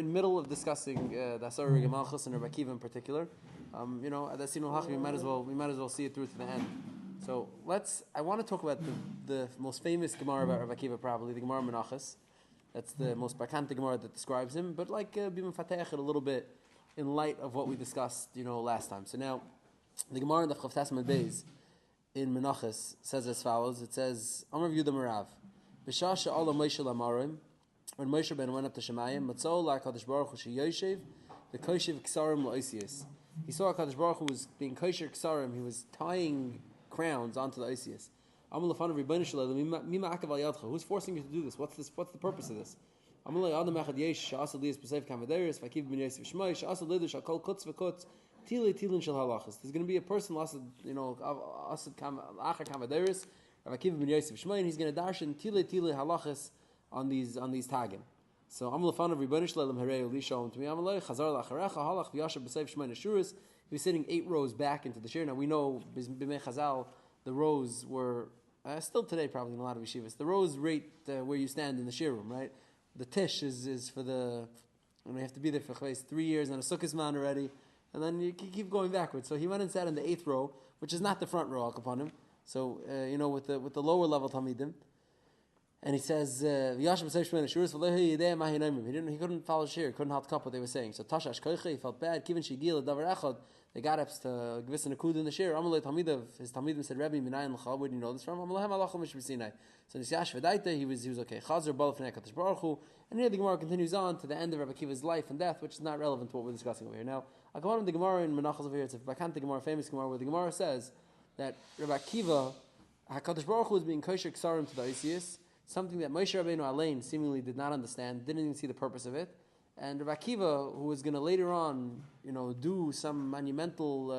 in the middle of discussing the Asar Malchus and Rabbi Akiva in particular. That's we might as well see it through to the end. So I want to talk about the most famous Gemara about Rabbi Akiva, probably the Gemara Menachos. That's the most markante Gemara that describes him, but Bim Fateh it a little bit in light of what we discussed, last time. So now, the Gemara in the Chav Tasman Beis in Menachos says as follows. It says, Amar Yehuda Merav, B'shah she'ala Moshe lamarim, when Moshe ben went up to Shemayim, Matzol la'Kadosh Baruch Hu sheyoshev, the koshev ksarim la'Osius. He saw HaKadosh Baruch Hu was being kosher ksarim, he was tying crowns onto the Osius. Amar l'fanav Rebbeinu Shalom, mima akav al yadcha, who's forcing you to do this? What's the purpose of this? Amar l'adam echad yesh, she'asad liyas b'seif kamaderis, v'akiv ben Yosef Shmai, she'asad lidush akol kutz v'kutz, tilin shel halachas. There's going to be a person, asad achar kamaderis, v'akiv ben Yosef Shmai, and he's going to darshan tilin halachas on these tagim. So I'm l'fanav Rebbeinu Shalom harei li shalom to me. Amar lo chazar la'acharecha halach v'yashav b'seif Shmai neshuras. He was sitting 8 rows back into the shir. Now we know b'mei Chazal the rows were still today probably in a lot of yeshivas. The rows rate where you stand in the shir room, right? The tish is for you have to be there for 3 years and a sukkah's man already, and then you keep going backwards. So he went and sat in the 8th row, which is not the front row upon him. So with the lower level talmidim. And he says, he couldn't follow shir, couldn't halt up what they were saying. So Tashash Koiche, he felt bad. Kivin Shigil Davar Echad, they got up to give us an akud in the shir. Amalei Talmidav, his Talmidim said, Rabbi Minayin L'chal, where do you know this from? Amalehem Alachim Mish B'Sinai. So Nisyash V'daita, he was okay. Chazer Baal Fnei HaKadosh Baruch Hu. And here the Gemara continues on to the end of Rabbi Akiva's life and death, which is not relevant to what we're discussing over here. Now, I'll go on to the Gemara in Menachos over here. It's a Bakante Gemara, famous Gemara, where the Gemara says that Rabbi Akiva, HaKadosh Baruch Hu was being kosher ksarim to the Osius, something that Moshe Rabbeinu Alein seemingly did not understand, didn't even see the purpose of it. And Rabbi Akiva, who was going to later on, do some monumental,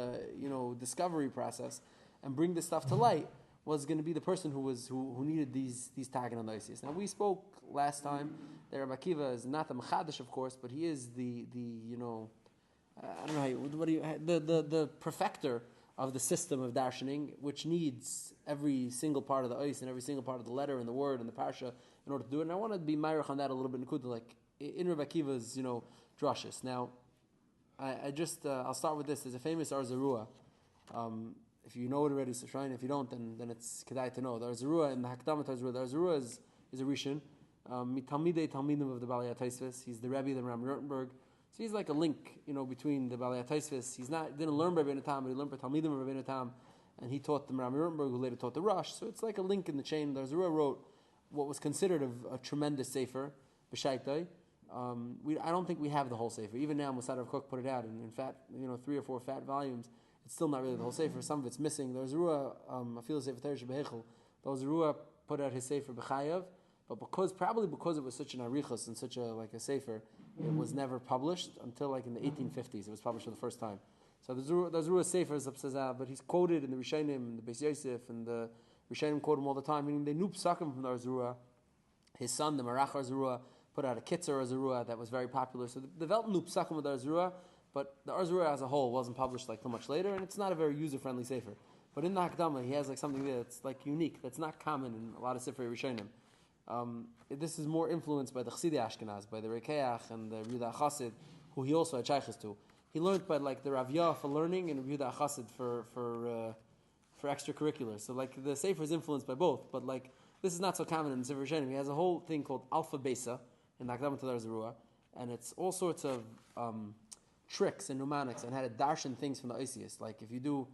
discovery process and bring this stuff to light, was going to be the person who needed these tagging on the Osius. Now we spoke last time that Rabbi Akiva is not the Mechadish, of course, but he is the perfecter of the system of darshaning, which needs every single part of the ois and every single part of the letter and the word and the parsha in order to do it. And I want to be myrich on that a little bit, in Rabbi Akiva's, drashis. Now, I'll start with this. There's a famous Ar Zarua. If you know it already, so try, and if you don't, then it's kedai to know. The Ar Zarua in the Hakdamat Ar Zarua. The Ar Zarua is a Rishon, Talmidim of the Balei HaTosfos. He's the Rebbe of the Ram Rottenberg. So he's like a link, between the Balei HaTosfos. Didn't learn by Rabbeinu Tam, but he learned by Talmidim of Rabbeinu Tam, and he taught the Ram Rottenberg, who later taught the Rosh. So it's like a link in the chain. The Ar Zarua wrote what was considered a tremendous sefer, B'Shaitai. I don't think we have the whole sefer. Even now, Musad Rav Kook put it out in fat, 3 or 4 fat volumes. It's still not really the whole sefer. Some of it's missing. There's Ruah, I feel sefer Teresh Behechel. There's Ruah put out his sefer B'Chayav, but because it was such an arichos and such a sefer, it was never published until in the 1850s. It was published for the first time. So there's Ruah sefer but he's quoted in the Rishonim and the Beis Yosef, and the Rishonim quote him all the time. Meaning they knew psakim from the Ar Zarua. His son, the Marach Ar Zarua, put out a Kitzer Ar Zarua that was very popular. So the Welt knew psakim with Ar Zarua, but the Ar Zarua as a whole wasn't published too much later, and it's not a very user-friendly sefer. But in the Hakdama, he has something there that's unique, that's not common in a lot of Sifrei Rishonim. This is more influenced by the Chassidei Ashkenaz, by the Rekeach and the Yehuda Chassid, who he also had shaykhs to. He learned by the Rav Yah for learning and Yehuda Chassid for extracurriculars. So the sefer is influenced by both, but this is not so common in Sifrei Rishonim. He has a whole thing called Alpha Besa in the Hakdama to the Ar Zarua, and it's all sorts of tricks and mnemonics and how to darshan things from the Osius. If you do,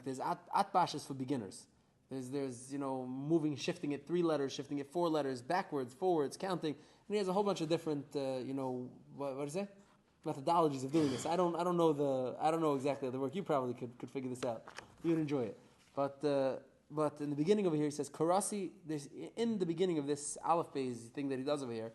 there's atbashas for beginners. There's moving, shifting it 3 letters, shifting it 4 letters, backwards, forwards, counting, and he has a whole bunch of different, what do you say? Methodologies of doing this. I don't know exactly the work. You probably could figure this out. You'd enjoy it. But in the beginning over here, he says Karasi. In the beginning of this Aleph Beis thing that he does over here,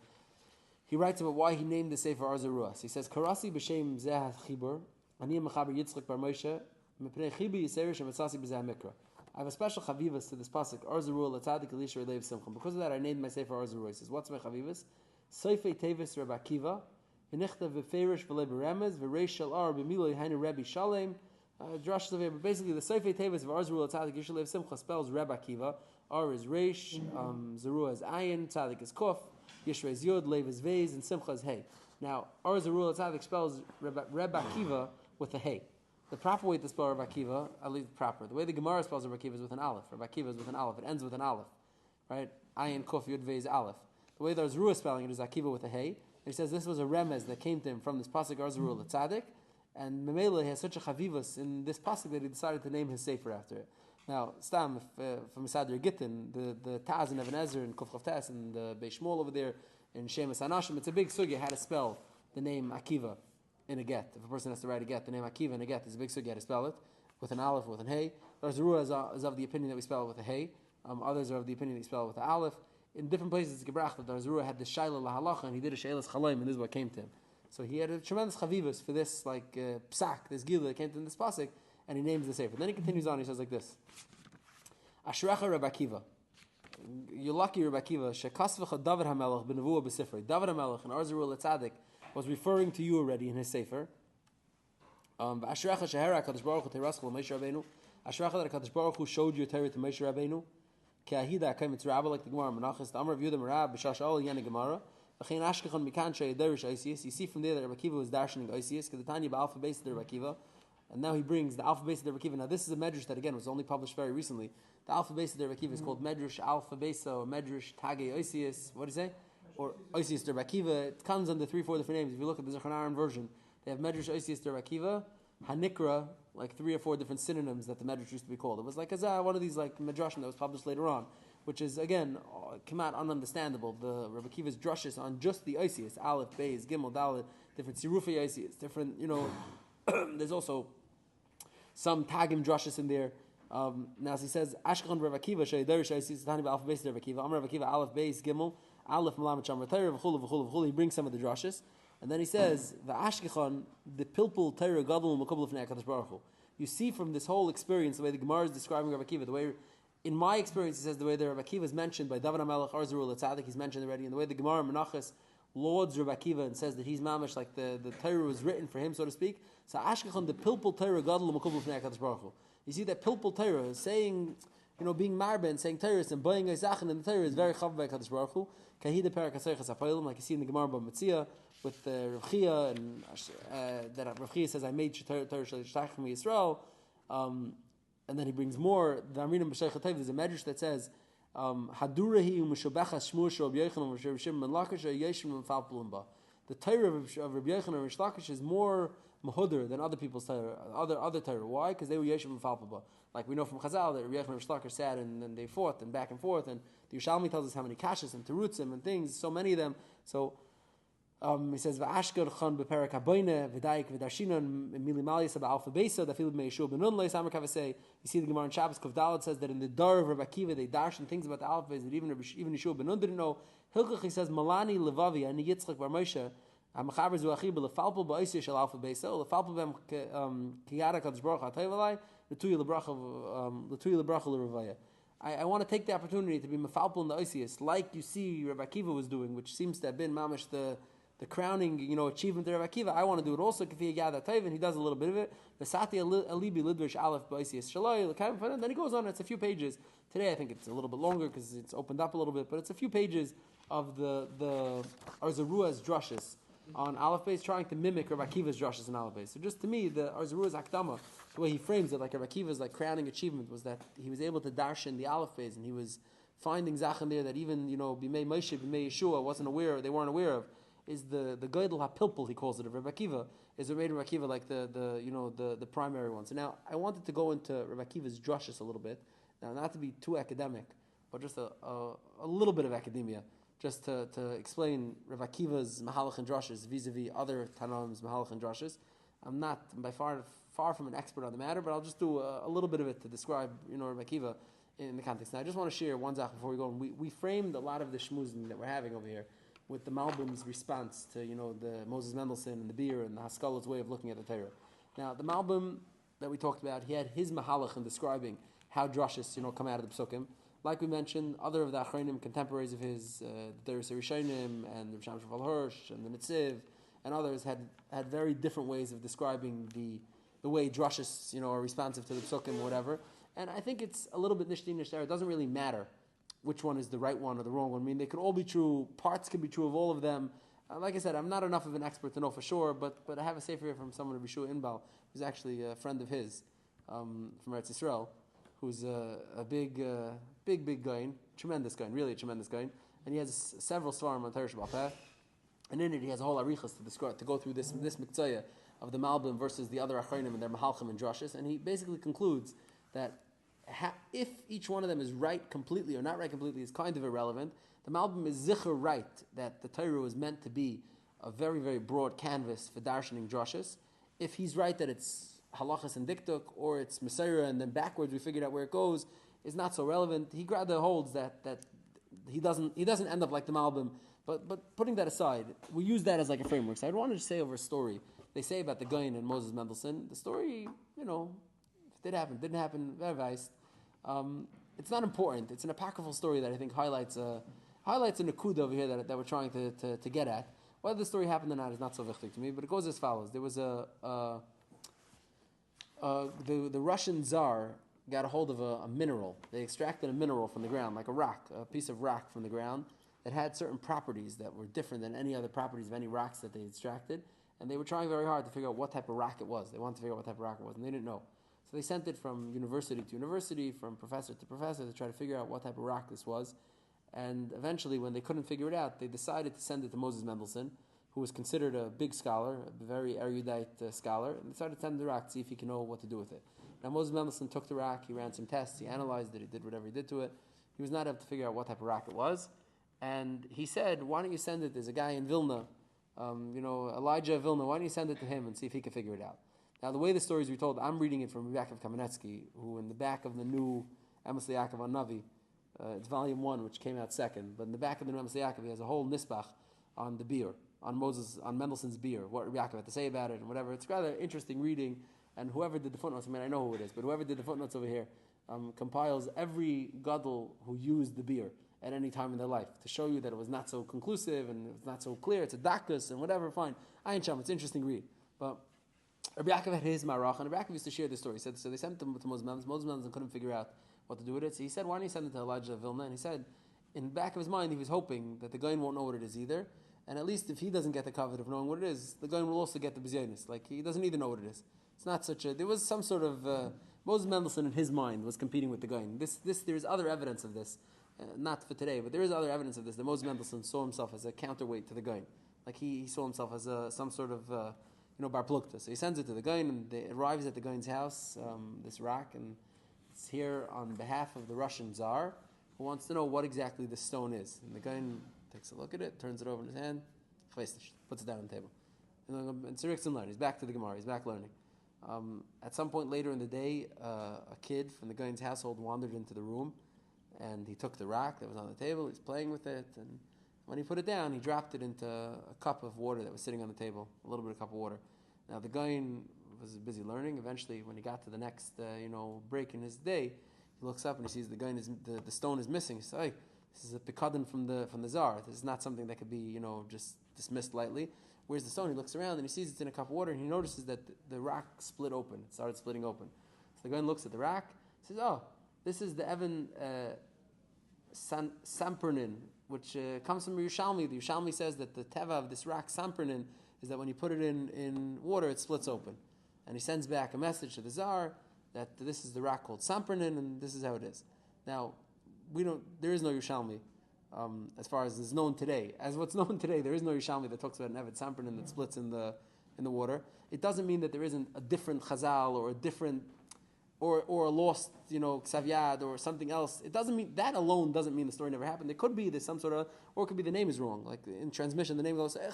he writes about why he named the sefer Ar Zarua. So he says Karasi b'shem zeh chibur ani mechaber Yitzchak bar Moshe mepnei chibi yiserish v'tzasi b'zeh mikra. I have a special chavivas to this pasuk Ar Zarua l'tzadik elisha reiv simcham. Because of that, I named my sefer Ar Zarua. He says, what's my chavivas? Seifei tevis Rabbi Akiva v'nichtav v'ferish v'lei beremez v'reish shel ar b'miloi hainu Rebbe Shalem. Derashah over here, but basically the Seifei tevis of Ar Zarua l'tzadik elisha reiv simcha spells Rabbi Akiva. Ar is reish, Zarua is ayin, tzadik is kof. Yishrei is Yod, Lev is Vez, and Simcha is Hey. Now, Or Zerul Tzadik spells Reb Akiva with a hey. The proper way to spell Reb Akiva, at least proper, the way the Gemara spells Reb Akiva is with an aleph. Reb Akiva is with an aleph. It ends with an aleph, right? Ayin Kuf Yud Vei is aleph. The way the Zerul is spelling it is Akiva with a hey. And he says this was a remez that came to him from this pasuk Or Zerul Tzadik, and Memela has such a chavivus in this pasuk that he decided to name his sefer after it. Now, Stam, from Misadir Gittin, the Taz and Even Ezer and Kuf Chavtes and the Beis Shmuel over there in Shemus Anashim, it's a big sugya how to spell the name Akiva in a get. If a person has to write a get, the name Akiva in a get is a big sugya how to spell it with an aleph, with an hey. There's Rua is of the opinion that we spell it with a hey. Others are of the opinion that we spell it with an aleph. In different places, it's gebrach that there's Rua had the Shaila Lahalacha and he did a Shailas Chalaim, and this is what came to him. So he had a tremendous chavivus for this psak, this gila that came to him in this pasuk, and he names the sefer. Then he continues on. He says like this: Ashrecha Reb Akiva, you're lucky, Reb Akiva. Shekasvecha David Hamelach b'nevuah b'sifrei. David Hamelach and Or Zerul Tzadik was referring to you already in his sefer. Ashrecha Shehera Kadosh Baruch Hu Teiraschel Moshe Rabbeinu. Ashrecha that Kadosh Baruch Hu showed you Torah to Moshe Rabbeinu. Ke'ahida Kaim Mitzrabah, like the Gemara Menachos. The Amar of Yehuda Merab b'Shash Ol Yana Gemara. You see from there that Reb Akiva was darshaning Oisius, because the Tanya Alpha base of Reb Akiva, and now he brings the Alpha base of Reb Akiva. Now this is a medrash that again was only published very recently. The Alpha base of Reb Akiva is called Medrash Alpha Besa or Medrash Tage Oisius. What do you say? Or Oisius Reb Akiva. It comes under 3-4 different names. If you look at the Zechanaran version, they have Medrash Oisius Reb Akiva, Hanikra, like 3 or 4 different synonyms that the medrash used to be called. It was like one of these like medrashim that was published later on, which is again came out ununderstandable. The Rabbi Akiva's drushes on just the Oisius, Aleph, Beis, Gimel, Dalet, different Sirufei Oisius, different there's also some Tagim drushes in there. Now as he says, Ashkelon Rabbi Akiva Shei Derashah Oisius Tani Aleph Beis Rabbi Akiva, Amar Rabbi Akiva Aleph Beis Gimel, Aleph Malamet Shamar Torah v'chulu v'chulu v'chulu. He brings some of the drushes. And then he says, the Ashkechon, the Pilpul Torah Gadol Makubal Fnei HaKadosh Baruch Hu. You see from this whole experience, the way the Gemara is describing Rabbi Akiva, the way, in my experience, he says the way that Rabbi Akiva is mentioned by David HaMelech, Or Zerul Tzadik, he's mentioned already, and the way the Gemara Menachos lauds Rabbi Akiva and says that he's mamish, like the Torah was written for him, so to speak. So Ashkechon, the Pilpul Torah Gadol Makubal Fnei HaKadosh Baruch Hu. You see that Pilpul Torah is saying, being marbe and saying Torah and buying a Zachen, and the Torah is very chav by HaKadosh Baruch Hu. Kahida Perak HaSeichas HaPoilim, like you see in the Gemara B'Metzia, with Rav Chia, and that Rav Chia says, I made Torah Shtachim Yisrael, and then he brings more. The Amirim B'Sheich HaTev, there's a medrash that says, Hadurahi U'Meshobecha Shmuel Sh'Rab Yochanan V'Rav Shimon Ben Lakish Yeshim M'Falpulum Ba. The Torah of Rabbi Yochanan and Rish Lakish is more mahudr than other people's Torah, other Torah. Why? Because they were Yeshim M'Falpul Ba. Like we know from Chazal that Rabbi Yochanan and Rish Lakish sat and then they fought and back and forth, and the Yerushalmi tells us how many kashas and terutzim and things, so many of them. So he says, "Va'ashkar chan beperak haboyne v'dayik v'darshinon milimalis ba'alfa besa dafil b'meishul benun leis amar kavasei." You see the Gemara in Shabbos Kuf Daled says that in the Dar of Rabbi Akiva they darshan things about the alpha that even Yeshua benun didn't know. Hilchach he says, "Malani levavi ani Yitzchak bar Moshe ha'mechaber zu achiba lefalpul ba'oisir shel alpha besa lefalpul b'em kiyara kadosh baruch ha'tayvalai l'tuyi lebracha l'revaya." I want to take the opportunity to be mefalpul in the Oisius, like you see Rabbi Akiva was doing, which seems to have been mamish the crowning, achievement of Rabbi Akiva. I want to do it also. K'fi Yada Tayv, and he does a little bit of it. V'sati alibi lidrish aleph b'Oisius shaloi l'kayim. And then he goes on. It's a few pages. Today I think it's a little bit longer because it's opened up a little bit, but it's a few pages of the Arzarua's drushes on Aleph Beis, trying to mimic Rabbi Akiva's drushes in Aleph Beis. So just to me, the Arzarua's akdama, the way he frames it, like Rabbi Akiva's crowning achievement, was that he was able to darshan the Aleph Beis, and he was finding Zachen there that even Bimei Moshe, Bimei Yeshua they weren't aware of. Is the Geidel HaPilpul, he calls it, of Rabbi Akiva, is what made Rabbi Akiva like the primary one. So now I wanted to go into Rabbi Akiva's drushes a little bit. Now, not to be too academic, but just a little bit of academia, just to explain Rabbi Akiva's Mahalach and drushes vis-a-vis other Tanaim's Mahalach and drushes. I'm not by far from an expert on the matter, but I'll just do a little bit of it to describe Rabbi Akiva in the context. Now, I just want to share one zach before we go. We framed a lot of the shmuzin that we're having over here with the Malbim's response to the Moses Mendelssohn and the beer and the Haskala's way of looking at the Torah. Now the Malbim that we talked about, he had his mahalach in describing how drushes come out of the psukim. Like we mentioned, other of the Achronim, contemporaries of his, the Derashah Rishonim and the Risham Shafal Hirsch and the Nitziv and others had very different ways of describing the way drushes are responsive to the psukim or whatever. And I think it's a little bit nishti nishtar. It doesn't really matter which one is the right one or the wrong one. I mean, they could all be true. Parts can be true of all of them. Like I said, I'm not enough of an expert to know for sure, but I have a sefer here from someone, Rabbi Shua Inbal, who's actually a friend of his from Eretz Yisrael, who's a big guy, tremendous guy, really a tremendous guy, and he has several svarim on Torah Shabbat Peh, and in it he has a whole arichas to describe, to go through this miktzaya of the Malbim versus the other Achronim and their Mahalchim and Drashas, and he basically concludes that if each one of them is right completely or not right completely is kind of irrelevant. The Malbim is zicher right that the Torah was meant to be a very, very broad canvas for darshaning drashas. If he's right that it's halachas and diktuk, or it's Messiah and then backwards we figured out where it goes, is not so relevant. He rather holds that he doesn't end up like the Malbim. But putting that aside, we use that as like a framework. So I wanted to say over a story. They say about the Gaon and Moses Mendelssohn. The story, didn't happen, advised. It's not important. It's an apocryphal story that I think highlights a nakuda over here that we're trying to get at. Whether the story happened or not is not so wichtig to me, but it goes as follows. There was the Russian Tsar got a hold of a mineral. They extracted a mineral from the ground, like a rock, a piece of rock from the ground that had certain properties that were different than any other properties of any rocks that they extracted. And they were trying very hard to figure out what type of rock it was. They wanted to figure out what type of rock it was, and they didn't know. So they sent it from university to university, from professor to professor, to try to figure out what type of rock this was. And eventually, when they couldn't figure it out, they decided to send it to Moses Mendelssohn, who was considered a big scholar, a very erudite scholar, and they started to send the rock to see if he could know what to do with it. Now Moses Mendelssohn took the rock, he ran some tests, he analyzed it, he did whatever he did to it. He was not able to figure out what type of rock it was. And he said, why don't you send it, there's a guy in Vilna, Elijah of Vilna, why don't you send it to him and see if he can figure it out? Now the way the story is retold, I'm reading it from Yaakov Kamenetsky, who in the back of the new Amos Yaakov on Navi, it's volume 1, which came out second, but in the back of the new Amos Yaakov, he has a whole nisbach on the beer, on Mendelssohn's beer, what Yaakov had to say about it and whatever. It's rather interesting reading, and whoever did the footnotes, I know who it is, but whoever did the footnotes over here compiles every gadol who used the beer at any time in their life to show you that it was not so conclusive and it was not so clear. It's a dakus and whatever. Fine, Ayin Sham. It's an interesting read. But Rabbi Yaakov had his marach, and Rabbi Yaakov used to share this story. He said, so they sent him to Moses Mendelssohn. Moses Mendelssohn couldn't figure out what to do with it. So he said, why don't you send it to Elijah of Vilna? And he said, in the back of his mind, he was hoping that the guy won't know what it is either. And at least if he doesn't get the covet of knowing what it is, the guy will also get the bizyonis. Like, he doesn't either know what it is. It's not such a... There was some sort of... Moses Mendelssohn in his mind was competing with the guy. There is other evidence of this. Not for today, but there is other evidence of this. That Moses Mendelssohn saw himself as a counterweight to the guy. Like, he saw himself as some sort of... bar plukta. So he sends it to the guy, and it arrives at the guy's house, this rock, and it's here on behalf of the Russian Tsar, who wants to know what exactly the stone is. And the guy takes a look at it, turns it over in his hand, puts it down on the table. And Tzirik's learning. He's back to the Gemara. He's back learning. At some point later in the day, a kid from the guy's household wandered into the room, and he took the rock that was on the table. He's playing with it, and when he put it down, he dropped it into a cup of water that was sitting on the table, a little bit of cup of water. Now the guy was busy learning. Eventually, when he got to the next break in his day, he looks up and he sees the stone is missing. He says, "Hey, this is a pikadon from the Tsar. This is not something that could be just dismissed lightly. Where's the stone?" He looks around and he sees it's in a cup of water, and he notices that the rock split open. It started splitting open. So the guy looks at the rock. He says, "Oh, this is the Evan Sampernin, which comes from Yerushalmi. The Yerushalmi says that the teva of this rock Sampernin is that when you put it in water, it splits open." And he sends back a message to the Tsar that this is the rock called Sampernin, and this is how it is. Now, there is no Yerushalmi as far as is known today. As what's known today, there is no Yerushalmi that talks about an Evet Sampernin that splits in the water. It doesn't mean that there isn't a different Chazal or a different or a lost, Ksavyad or something else. It doesn't mean, that alone doesn't mean the story never happened. There could be there's some sort of, or it could be the name is wrong. Like in transmission, the name goes, I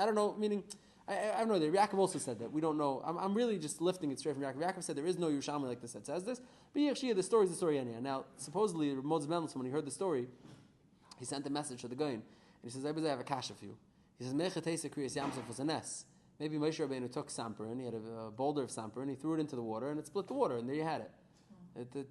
don't know, meaning, I have no idea. Yaakov also said that. We don't know. I'm really just lifting it straight from Yaakov. Yaakov said there is no Yerushalmi like this that says this. But Yeshia, the story is the story anyhow. Now, supposedly, Moses Mendelssohn, when he heard the story, he sent a message to the Goyin. And he says, I have a kasha for you. He says, Mechatesa Kriyas Yamsuf was a ness. Maybe Moshe Rabbeinu took samper, and he had a boulder of samper, and he threw it into the water, and it split the water, and there you had it. Water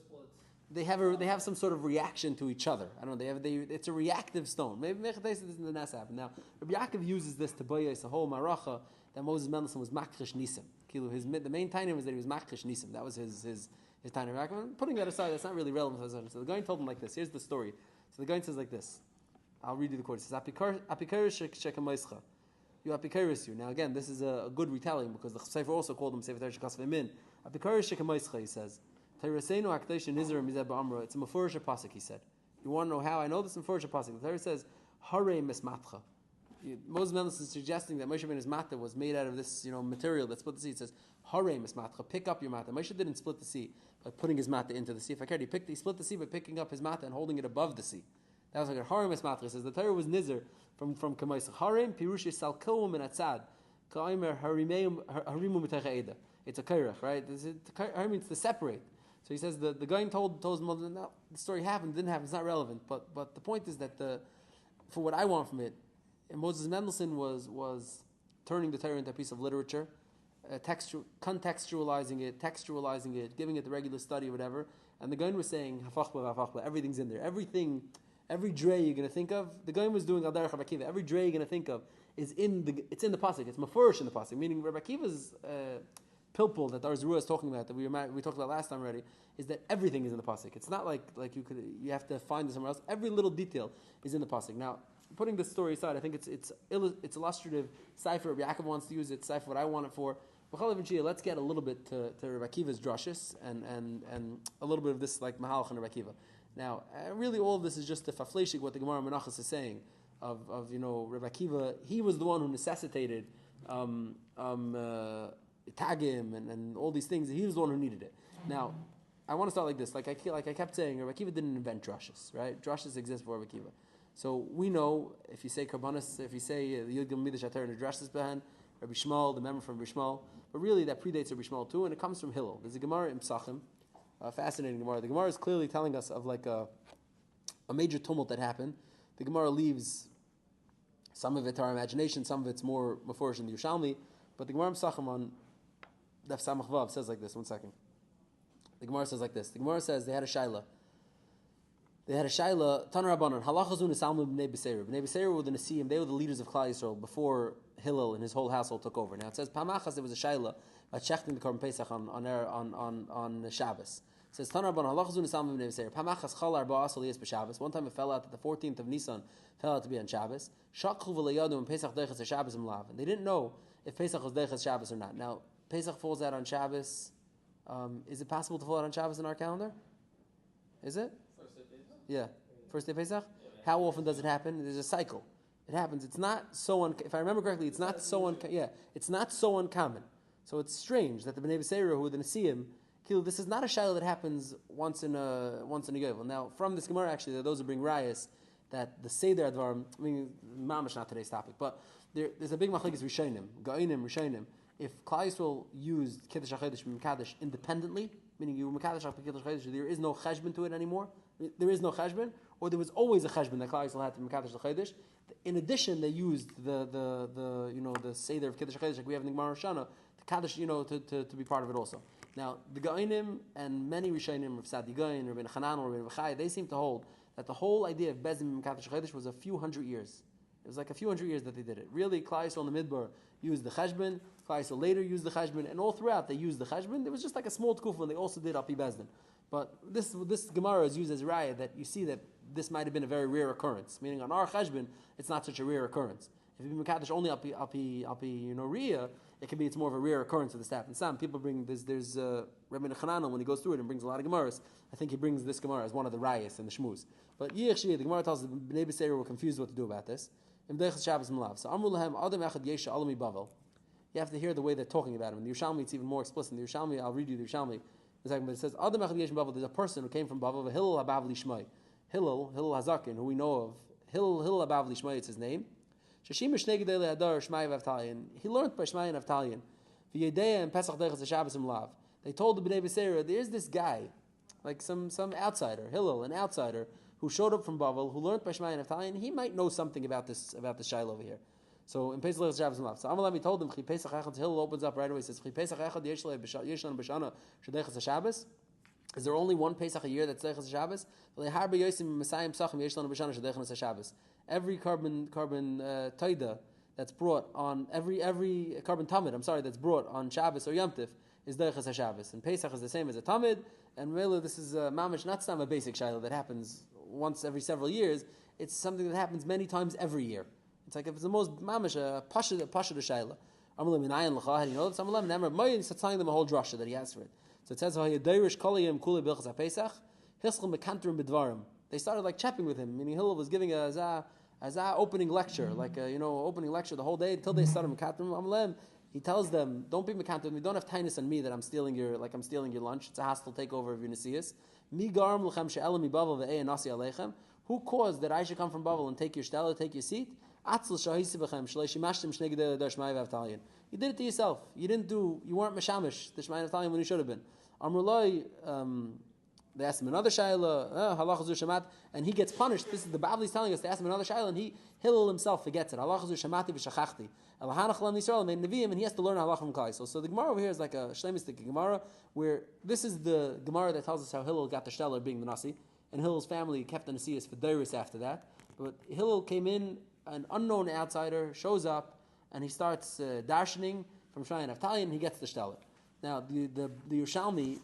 splits. They have some sort of reaction to each other. I don't know. It's a reactive stone. Maybe Mechatesa doesn't the ness happen. Now, Rabbi Yaakov uses this to bayis a whole maracha that Moses Mendelssohn was makrish nisim. The main tainim was that he was makrish nisim. That was his tainim. Putting that aside, that's not really relevant. So the guy told him like this. Here's the story. So the guy says like this. I'll read you the quote. It says, "Apikaris shekamaischa." You apikaris you. Now again, this is a good retelling because the Sefer also called him Sefer Torah Shekasvei Min. Apikaris shekamaischa, he says. Tereseinu hakdeish nizar mizeh ba'amra. It's a mefurish pasuk. He said. You want to know how I know this mefurish pasuk? The Torah says, "Harei mismatcha." Moses Mendelssohn is suggesting that Moshe Rabbeinu's matzah was made out of this, material that split the sea. It says, "Harei mismatcha." Pick up your matzah. Moshe didn't split the sea by putting his matzah into the sea. If I cared, he split the sea by picking up his matzah and holding it above the sea. That was like a harem mismatcha. It says the Torah was nizar from Kamaisa. Harem pirush salkoum and atzad. Kaimer harimu mitaycha eda. It's a kairach, right? Harem means to separate. So he says the guy told his mother, no, the story happened, didn't happen, it's not relevant. But the point is that for what I want from it, Moses Mendelssohn was turning the Torah into a piece of literature, contextualizing it, textualizing it, giving it the regular study or whatever. And the guy was saying, everything's in there. Every dray you're going to think of, the guy was doing Al Derech Rabbi Akiva. Every dray you're going to think of it's in the pasuk. It's mafurish in the pasuk. Meaning Rabbi Akiva's pilpul that Arzurua is talking about, that we talked about last time already, is that everything is in the pasuk. It's not like you have to find it somewhere else. Every little detail is in the pasuk. Now, putting this story aside, I think it's illustrative. Cipher Rabbi Yaakov wants to use it. Cipher what I want it for. Let's get a little bit to Rabbi Akiva's drushes and a little bit of this like Mahalach and Rabbi Akiva. Now, really, all of this is just the fafleshik what the Gemara Menachos is saying of Rabbi Akiva. He was the one who necessitated tagim and all these things. He was the one who needed it. Now, I want to start like this. Like I kept saying, Rabbi Akiva didn't invent drushes, right? Drushes exist for Rabbi Akiva. So we know if you say karbanis, if you say the Yud Gimel Midrash Atar and the drushes behind Rabbi Shmuel, the member from Rabbi Shmuel, but really that predates Rabbi Shmuel too, and it comes from Hillel. There's a Gemara in Psachim. Fascinating Gemara. The Gemara is clearly telling us of like a major tumult that happened. The Gemara leaves some of it to our imagination, some of it's more mafurish in the Yerushalmi, but the Gemara in Psachim on Daf Samach Vav says like this. One second. The Gemara says like this. The Gemara says they had a shaila. Tanar Rabbanon, halachazun esalmu b'nei Beseir. B'nei Beseir were the Nesiim, they were the leaders of Klal Yisrael before Hillel and his whole household took over. Now it says, Pamachas, there was a shaila by checking the Korban Pesach on Shabbos. It says, Tanar Rabbanon, halachazun esalmu b'nei Beseir. Pamachas chal arba asal yes b'Shabbos. One time it fell out that the 14th of Nisan fell out to be on Shabbos. Shakchu v'layadu and Pesach deiches Shabbos imlav. And they didn't know if Pesach was deiches Shabbos or not. Now, Pesach falls out on Shabbos. Is it possible to fall out on Shabbos in our calendar? Is it? Yeah. First day Pesach? How often does it happen? There's a cycle. It happens. It's not so if I remember correctly, it's not so it's not so uncommon. So it's strange that the Bnei Beseira, who are the Nesiim, this is not a shayla that happens once in a Yovel. Now, from this Gemara, actually, there are those who bring rayas that the Seder Advarim, Mamash not today's topic, but there's a big machlekes Rishonim, Ga'inim, Rishonim. If Klal Yisrael used Kiddush HaChodesh Mekadesh independently, meaning you Mekadesh HaKiddush HaChodesh, there is no cheshbon to it anymore, there is no cheshbon, or there was always a cheshbon that Klal Yisrael had to Mekadesh HaChodesh. In addition, they used the Seder of Kiddush HaChodesh like we have in the Gemara Shana, the Kaddish, to be part of it also. Now, the Ga'inim and many Rishonim, Rav Sadi Gain, Rabbi Chanan, or Rabbi Chai, they seem to hold that the whole idea of Bezim Mekadesh HaChodesh was a few hundred years. It was like a few hundred years that they did it. Really, Klal Yisrael in the Midbar used the cheshbon, Klal Yisrael later used the cheshbon, and all throughout they used the cheshbon. It was just like a small tkufa, and they also did Api Bezdin. But this Gemara is used as raya that you see that this might have been a very rare occurrence. Meaning on our cheshbon, it's not such a rare occurrence. If you Mekadesh only Api Riyah, it can be it's more of a rare occurrence of the staff. And some people bring there's Rabbi Chananel when he goes through it and brings a lot of Gemaras. I think he brings this Gemara as one of the rayas and the shmuz. But the Gemara tells us the Bnei Beseira were confused what to do about this. So Amru Lahem Adam Echad Yesha Alami Bavel. You have to hear the way they're talking about him. In the Yerushalmi, it's even more explicit. In the Yerushalmi, I'll read you the Yerushalmi. It says Adam Echad Yesha Bavel. There's a person who came from Bavel, Hillel Habavli Shmai. Hillel Hazakin, who we know of. Hillel Habavli Shmai, it's his name. Shashim Shnegedele Adar Shmai Vavtalion. He learned by Shmai and Avtalion. V'Yedeya and Pesach Dechas Shabbos Imlav. They told the Bnei Beseira, there's this guy, like some outsider, Hillel, an outsider, who showed up from Bavel, who learned by Shmai and Avtalion. He might know something about this shaila over here. So in Pesach Dechas Shabbos Imlav. So Amalami told him, Chi Pesach Echad. Hillel opens up right away. He says, Chi Pesach Echad Yeshlan B'Shana Shadechas Shabbos. Is there only one Pesach a year that's Dechas Shabbos? Every carbon taida that's brought on every carbon tamid, that's brought on Shabbos or Yom Tif is Dechas Shabbos. And Pesach is the same as a tamid, and really this is mamish not some a basic shayla that happens once every several years. it's something that happens many times every year. It's like if it's the most mamish, pasha the shayla. Amalim inayin l'cha, how do you know this? Amalim never moyin, so telling them a whole drasha that he has for it. So it says, Derashah koliyim kule bilchas haPesach, hischel mekantrim b'dvarim. They started like chapping with him, meaning Hillel was giving a opening lecture, like opening lecture the whole day until they started mekantrim. Amalim, he tells them, don't be mekantrim, you don't have tinus on me that I'm stealing your lunch. It's a hostile takeover of your nesias. Mi garam l'chem she'elam mibavel ve'ei nasi aleichem. Who caused that I should come from Bavel and take your stella, take your seat? You did it to yourself. You weren't mashamish the Shmai Naftalion when you should have been. Amrullah, they asked him another shayla, halach zu shamat, and he gets punished. This is the Bavli is telling us. They asked him another shayla, and Hillel himself forgets it. Halach zu shamati v'shachachti. Elahanach lam Yisrael made neviim, and he has to learn halach from Klai. So the Gemara over here is like a shlemistic Gemara, where this is the Gemara that tells us how Hillel got the shteller being the nasi, and Hillel's family kept the nasias for deiris after that. But Hillel came in, an unknown outsider shows up, and he starts darshaning from Shmai Naftalion, and he gets the shteller. Now the Yerushalmi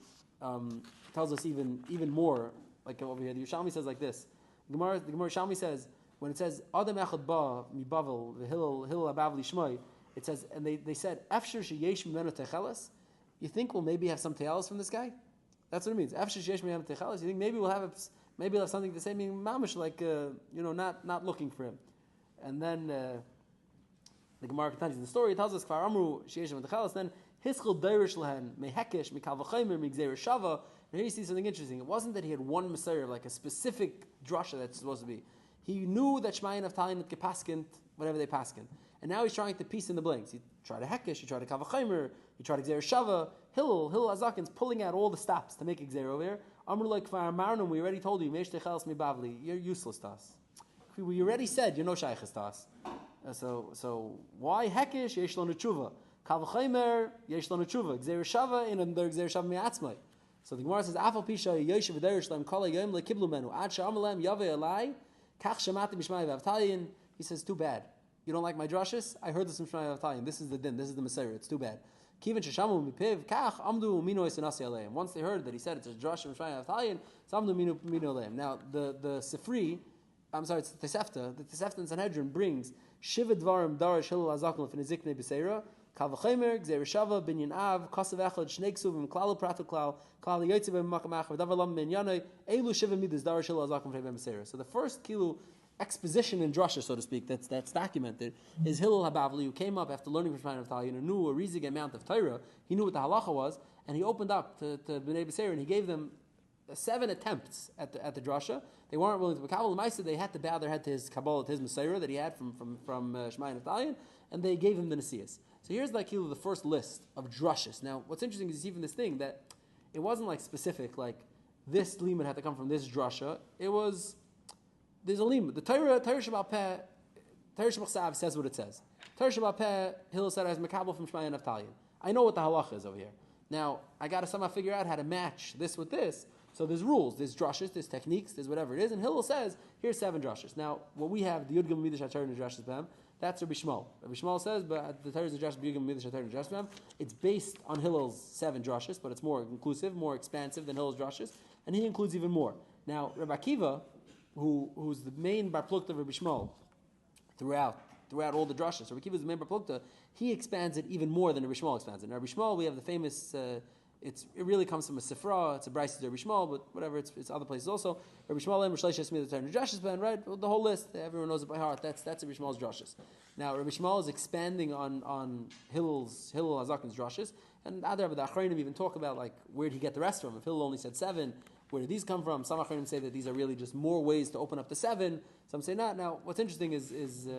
tells us even more, like over here. The Yerushalmi says like this. The Gemara Yerushalmi says, when it says Adam echad ba mi Bavel the Hillel abavli shmoi, it says, and they said Efshir sheyesh mimenu techeles. You think we'll maybe have some techeles from this guy? That's what it means. Efshir sheyesh mimenu techeles. You think maybe we'll have something to say, meaning mamish, like not looking for him. And then the Gemara continues the story. It tells us Kfar Amru sheyesh mimenu techeles. Then hischel deirish lehen mehekesh mikal v'chaymer migzeir shava. And here you see something interesting. It wasn't that he had one Messiah, like a specific drasha that's supposed to be. He knew that Shmai Naftalion had gepaskint, whatever they paskint. And now he's trying to piece in the blanks. He tried to Hekesh, he tried to Kavachimer, he tried to Gzeir Shava. Hillel Azakin's pulling out all the stops to make Gzeir over here. Amr like Kfar Marnum, we already told you, Mesh Techeles Mi Bavli, you're useless to us. We already said you're no Shaykhis to us. So why Hekesh? Yesh Lanu Tshuva. Kavachimer, Yesh Lanu Tshuva. Gzeir Shava, in another Gzeir Shava Mi'atzmai. So the Gemara says, Afal Pisha Yoshev V'Derish Lam Kol HaYom LeKiblu Menu Ad Sha'amalem Yaveh Elai Kach Shemati B'Shmai V'Avtalion. He says, too bad. You don't like my drushes? I heard this from Shmai V'Avtalion. This is the din. This is the Messiah. It's too bad. Kivin Sheshamu Mipiv Kach Amdu Mino Esenasi Aleim. Once they heard that he said it's a drush from Shmai V'Avtalion, it's Amdu Mino Aleim. Now the Sifri, it's the Tesefta in Sanhedrin brings Shiva Dvarim Darash Hillel Azakon L'Finizikne B'Seira. Kal v'chemer, gzeir shava, binyan av, kasav echad, shnei ksuvim, klal u'pratu klal, klal yoytze b'makam achar, davar lam min yanoi, eilu shiva midas, dar shil azakum v'hei b'mesera. So the first kilu exposition in drasha, so to speak, that's documented, is Hillel Habavli, who came up after learning from Shmai Naftalion and knew a rizig amount of Torah. He knew what the halacha was, and he opened up to B'nai B'Seira, and he gave them 7 attempts at the drasha. They weren't willing to be kabbalah. The Maisa, they had to bow their head to his kabbalah, to his Messiah that he had from Shmai Naftalion, and they gave him the nesias. So here's like the first list of drushes. Now, what's interesting is even this thing that it wasn't like specific, like this limud had to come from this drasha. It was, there's a limud. The Torah Shabbat Peh, Torah Shabbat Sav says what it says. Torah Shabbat Peh, Hillel said, as Makabel from Shmai Naftalion. I know what the halacha is over here. Now, I got to somehow figure out how to match this with this. So there's rules, there's drushes, there's techniques, there's whatever it is. And Hillel says, here's 7 drushes. Now, what we have, the Yud Gimel Midrash HaTorah and drushes Bam, that's Rabbi Shmuel. Rabbi Shmuel says, but the Torah is the Drash B'Yugim Midrash HaTorah and Drash B'Am. It's based on Hillel's 7 drushes, but it's more inclusive, more expansive than Hillel's drushes, and he includes even more. Now, Rabbi Akiva, who's the main bar plukta of Rabbi Shmuel throughout all the drushes, Rabbi Akiva is the main bar plukta, he expands it even more than Rabbi Shmuel expands it. Now, Rabbi Shmuel, we have the famous. It really comes from a Sifra. It's a Brisa to Rabbi Shmuel, but whatever. It's other places also. Rabbi Shmuel and Rishlesh Esmi the Torah and Drushes Ben, right? The whole list. Everyone knows it by heart. That's Rabbi Shmuel's drushes. Now Rabbi Shmuel is expanding on Hillel Hazakin's drushes, and other the Achrayim even talk about like where did he get the rest from? If Hillel only said 7, where did these come from? Some Achrayim say that these are really just more ways to open up the 7. Some say not. Now what's interesting is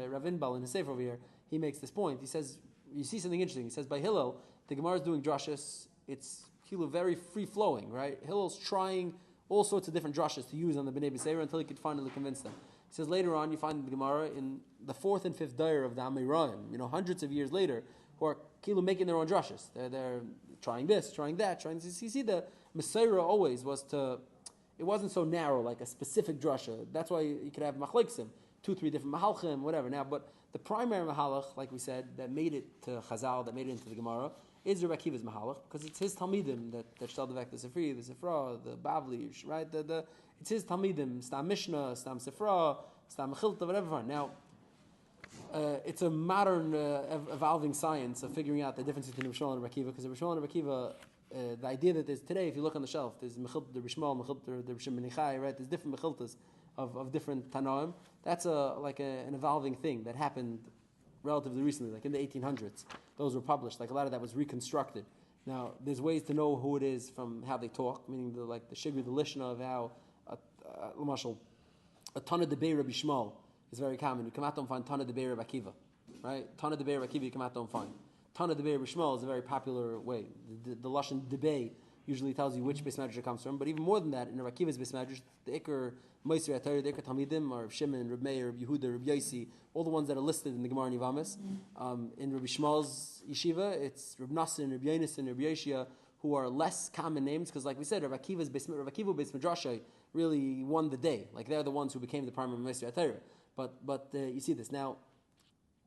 Rav Inbal in his sefer over here. He makes this point. He says you see something interesting. He says by Hillel the Gemara is doing drushes. It's very free-flowing, right? Hillel's trying all sorts of different drushes to use on the B'nai B'Seira until he could finally convince them. He says later on, you find the Gemara in the 4th and 5th dair of the Amirayim, hundreds of years later, who are making their own drushes. They're trying this, trying that, trying this. You see, the Messiah always was it wasn't so narrow, like a specific drusha. That's why you could have machleksim, 2-3 different mahalchim, whatever. Now, but the primary mahalach, like we said, that made it to Chazal, that made it into the Gemara, is Rabbi Akiva's mahalach, because it's his talmidim that shall devek the Sifri, the Sifra, the Bavli, right? It's his talmidim, Stam Mishnah, Stam Sifra, Stam Mechilta, whatever. Now, it's a modern evolving science of figuring out the difference between Rabbi Shmuel and Rabbi Akiva, because Rabbi Shmuel and Rabbi Akiva, the idea that there's today, if you look on the shelf, there's Mechilta, the Rabbi Shmuel, Mechilta, the Rabbi Shimon Yochai, right? There's different Mechiltas of different Tanoim. That's an evolving thing that happened relatively recently, like in the 1800s. Those were published. Like a lot of that was reconstructed. Now, there's ways to know who it is from how they talk, meaning the Shigri, the Lishna of how, a Tana Debei Rabbi Shmuel is very common. You come out and find Tana Debei Rabbi Akiva, right? Tana Debei Rabbi Akiva you come out and find. Tana Debei Rabbi Shmuel is a very popular way. The Lashon Debei usually tells you which Beis Medrash it comes from, but even more than that, in Rabbi Akiva's Beis Medrash, the Iker Moisir Atayr, the Iker Talmidim, or Rav Shimon, Rav Meir, Rav Yehuda, Rav Yosi, all the ones that are listed in the Gemara and Yivamis. In Rabbi Shmuel's yeshiva, it's Rav Nassim, Rav Yonis, and Rav Yoshia, who are less common names, because like we said, Rav Akiva's Beis Medrash really won the day. Like they're the ones who became the primary Moisir Atayr. But you see this now.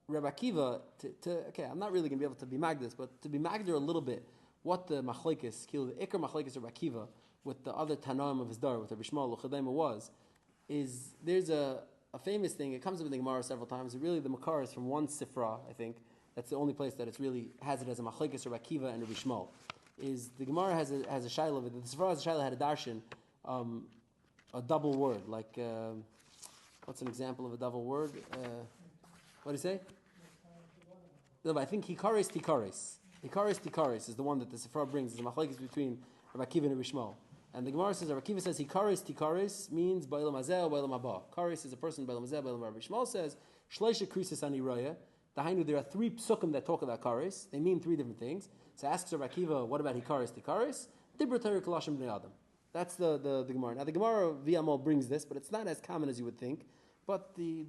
Rabbi Akiva, okay, I'm not really going to be able to be magdis, but to be magdir a little bit, what the machlekes, the ikar machlekes of Rabbi Akiva with the other tanaim of his dar, with Rabbi Shmuel L'chadema was, is there's a famous thing. It comes up in the Gemara several times. Really, the makar is from one sifra. I think that's the only place that it's really has it as a machlekes Rabbi Akiva and Rabbi Shmuel. Is the Gemara has a shayla of it. The sifra has a shayla had a darshan, a double word like. What's an example of a double word? What do you say? No, but I think hikaris tikaris. Hikaris tikaris is the one that the Sifra brings. It's a machlekes between Rabbi Akiva and Rabbi Shmuel. And the Gemara says, Rabbi Akiva says, hikaris tikaris means ba'ilam hazeh or ba'ilam haba. Karis is a person, ba'ilam hazeh, ba'ilam haba. Rabbi Shmuel says, shleisha krisis ani raya. Dahainu, there are three psukim that talk about karis. They mean three different things. So asks Rabbi Akiva, what about hikaris tikaris? Dibra Torah kalashim bnei adam. That's the Gemara. Now the Gemara V'Amol brings this, but it's not as common as you would think. But the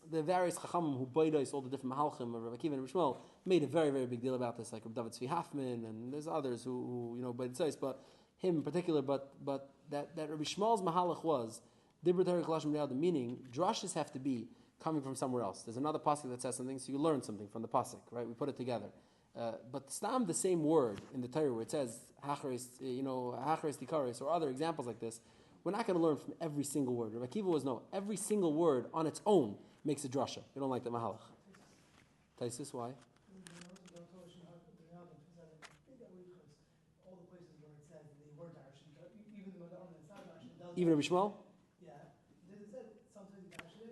various chachamim who baidos all the different mahalchim of Rabbi Akiva and Rabbi Shmuel made a very, very big deal about this, like Rabbi David Tzvi Hoffman, and there's others who baided size, but him in particular. But that Rabbi Shmuel's mahalach was dibra Torah kalashim bnei adam, meaning drashas have to be coming from somewhere else. There's another pasuk that says something, so you learn something from the pasuk, right? We put it together. But stam the same word in the Torah where it says hacharis, hacharis tikaris, or other examples like this. We're not going to learn from every single word. Rabbi Akiva was no. Every single word on its own makes a drasha. You don't like the mahalach. Taisus, why? Even Rabbi Shmuel? Yeah.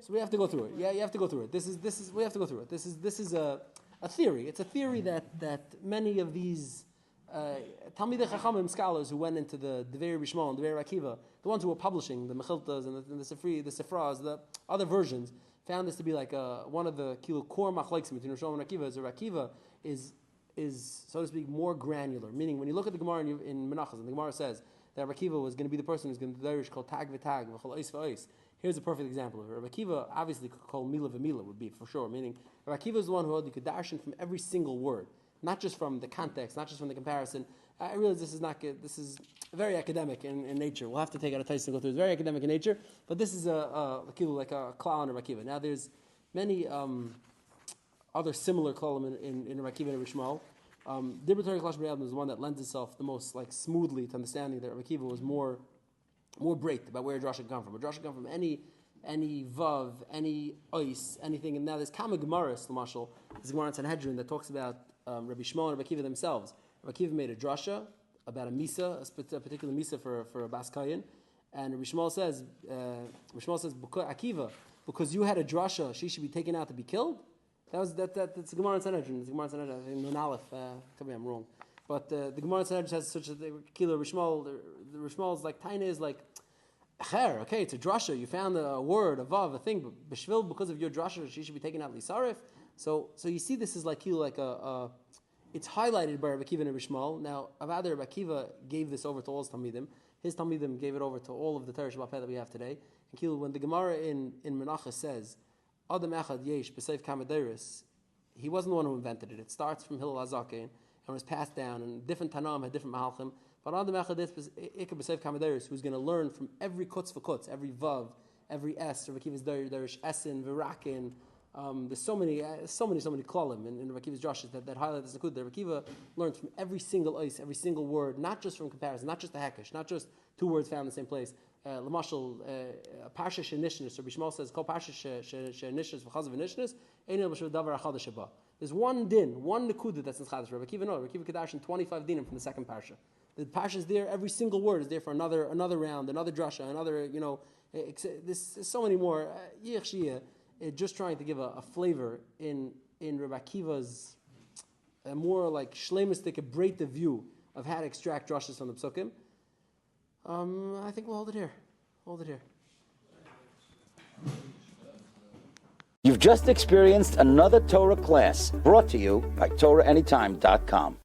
So we have to go through it. Yeah, you have to go through it. This is we have to go through it. This is a theory. It's a theory that many of these Talmidei Chachamim scholars who went into the Devei Rabbi Shmuel and Devei Rabbi Akiva, the ones who were publishing the Mechiltas and the Sifras, the other versions, found this to be like one of the core machlekes between Rabbi Shmuel and Akiva. Is Rabbi Akiva is so to speak more granular. Meaning, when you look at the Gemara in Menachos, and the Gemara says that Rabbi Akiva was going to be the person who's going to derish called tag v'tag v'chol ois v'ois. Here's a perfect example of it. Rabbi Akiva obviously called mila v'mila would be for sure. Meaning, Rabbi Akiva is the one who you could darshan from every single word. Not just from the context, not just from the comparison. I realize this is not good. This is very academic in nature. We'll have to take out a taste and go through. It's very academic in nature, but this is like a klal on Rabbi Akiva. Now, there's many other similar klalim in Rabbi Akiva and Rabbi Shmuel. Dibra Torah Klash B'nei Adam is the one that lends itself the most smoothly to understanding that Rabbi Akiva was more bright about where Derashah come from. Derashah come from any vav, any ois, anything. And now there's Kama Gemaras, Lamashal. There's a Gemara in Sanhedrin that talks about Rabbi Shmuel and Rabbi Akiva themselves. Rabbi Akiva made a drasha about a misa, a particular misa for a Bas Kayin, and Rabbi Shmuel says, Akiva, because you had a drasha, she should be taken out to be killed. That's a Gemara in Sanhedrin. It's a Gemara in Sanhedrin. I think Aleph. Tell me I'm wrong, but the Gemara in Sanhedrin has such a killer. Rabbi Shmuel, the Rabbi Shmuel's like Taina is like. Okay, it's a drasha. You found a word, a vav, a thing, but b'shvil, because of your drasha, she should be taken out lisarif. So you see, this is like it's highlighted by Rabbi Akiva and Rabbi Shmuel. Now, Avada Rabbi Akiva gave this over to all his Talmidim. His Talmidim gave it over to all of the Torah Shabbat that we have today. And when the Gemara in Menachos says, Adam Echad Yesh B'Seif Kamaderis, he wasn't the one who invented it. It starts from Hillel HaZaken and was passed down, and different Tanam had different Mahalchim. But Adam Echad Ikar B'Seif Kamaderis, who's going to learn from every kutz for kutz, every vav, every es, Rabbi Akiva's Derish, Esin, Virakin. There's so many klalim in Rabbi Akiva's drashas that highlight this nakud. Rabbi Akiva learns from every single ice, every single word, not just from comparison, not just the hekesh, not just two words found in the same place, Lamashal, Parsha Shenishnis, or Bishmal says, Kol Parsha Shenishnis, V'chazav Nishnis, Ein El B'shav Davar Achad Sheba. There's one din, one nekuda that's in Chadash. Rabbi Akiva Kedash in 25 dinim from the second Parsha. The Parsha is there, every single word is there for another round, another drasha, another, there's so many more. Just trying to give a flavor in Rabbi Akiva's more like shlemistic, a breadth view of how to extract drashas from the psukim. I think we'll hold it here. You've just experienced another Torah class brought to you by TorahAnytime.com.